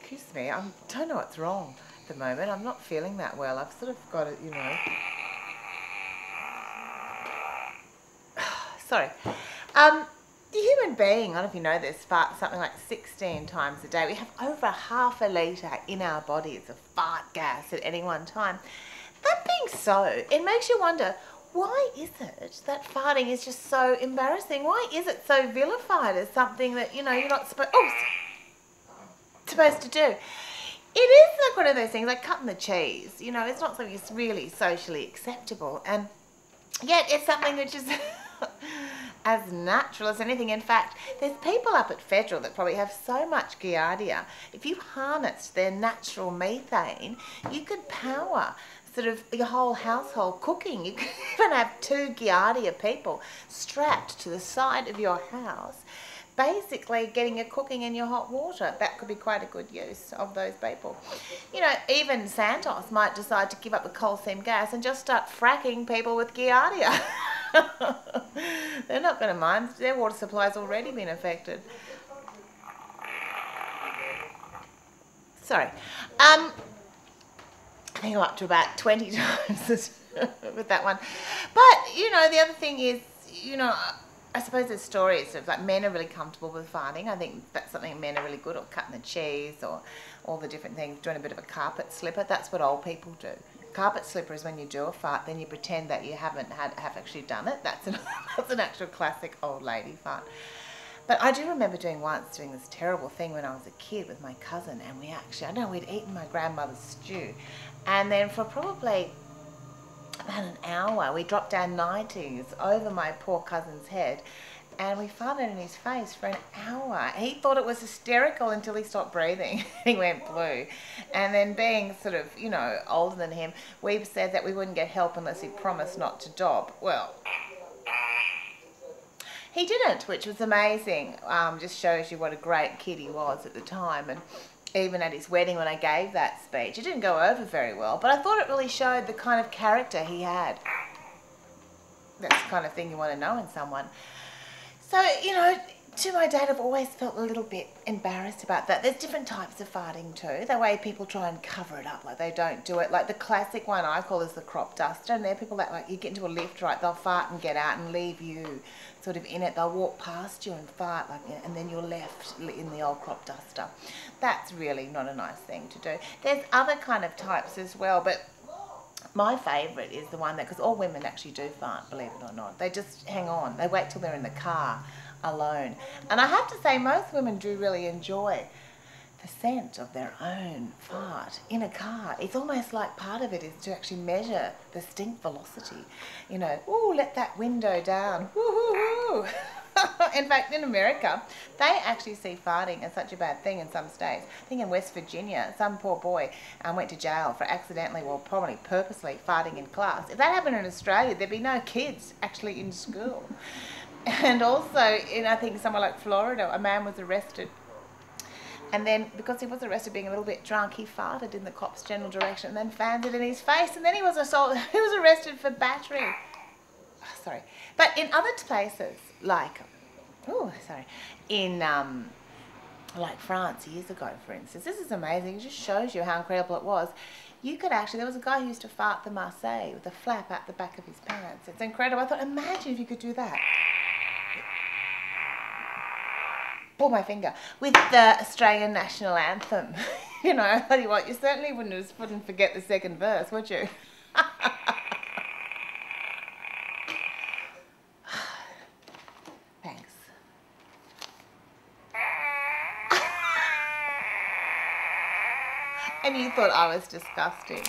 Excuse me, I don't know what's wrong at the moment. I'm not feeling that well. I've sort of got it, you know. Sorry. The human being, I don't know if you know this, farts something like 16 times a day. We have over half a litre in our bodies of fart gas at any one time. That being so, it makes you wonder, why is it that farting is just so embarrassing? Why is it so vilified as something that, you know, you're not supposed to do? It is like one of those things, like cutting the cheese. You know, it's not something that's really socially acceptable. And yet it's something which is as natural as anything. In fact, there's people up at Federal that probably have so much Giardia. If you harnessed their natural methane, you could power sort of your whole household cooking. You could even have 2 Giardia people strapped to the side of your house, basically getting your cooking in your hot water. That could be quite a good use of those people. You know, even Santos might decide to give up the coal seam gas and just start fracking people with Giardia. They're not going to mind. Their water supply's already been affected. Sorry. I think I'm up to about 20 times with that one. But, you know, the other thing is, you know, I suppose there's stories of like men are really comfortable with farting. I think that's something men are really good, or cutting the cheese, or all the different things, doing a bit of a carpet slipper. That's what old people do. Carpet slipper is when you do a fart, then you pretend that you have actually done it. That's an actual classic old lady fart. But I do remember doing this terrible thing when I was a kid with my cousin, and we'd eaten my grandmother's stew, and then for probably about an hour, we dropped our 90s over my poor cousin's head, and we farted in his face for an hour. He thought it was hysterical until he stopped breathing. He went blue. And then, being sort of, you know, older than him, we said that we wouldn't get help unless he promised not to dob. Well, he didn't, which was amazing. Just shows you what a great kid he was at the time. And even at his wedding, when I gave that speech, it didn't go over very well, but I thought it really showed the kind of character he had. That's the kind of thing you want to know in someone. So, you know, to my dad, I've always felt a little bit embarrassed about that. There's different types of farting too. The way people try and cover it up, like they don't do it. Like the classic one I call is the crop duster. And there are people that, like, you get into a lift, right, they'll fart and get out and leave you sort of in it. They'll walk past you and fart, like, and then you're left in the old crop duster. That's really not a nice thing to do. There's other kind of types as well, but my favourite is the one that, because all women actually do fart, believe it or not. They just hang on. They wait till they're in the car alone. And I have to say, most women do really enjoy the scent of their own fart in a car. It's almost like part of it is to actually measure the stink velocity. You know, ooh, let that window down. Woo-hoo-hoo. In fact, in America, they actually see farting as such a bad thing in some states. I think in West Virginia, some poor boy went to jail for accidentally, well, probably purposely, farting in class. If that happened in Australia, there'd be no kids actually in school. And also, in I think somewhere like Florida, a man was arrested. And then, because he was arrested being a little bit drunk, he farted in the cop's general direction and then fanned it in his face. And then he was arrested for battery. Oh, sorry. But in other places, like, in like France years ago, for instance, this is amazing. It just shows you how incredible it was. You could actually, there was a guy who used to fart the Marseille with a flap out the back of his pants. It's incredible. I thought, imagine if you could do that. Pull my finger. With the Australian national anthem. You know, I tell you what, you certainly wouldn't forget the second verse, would you? Thanks. And you thought I was disgusting.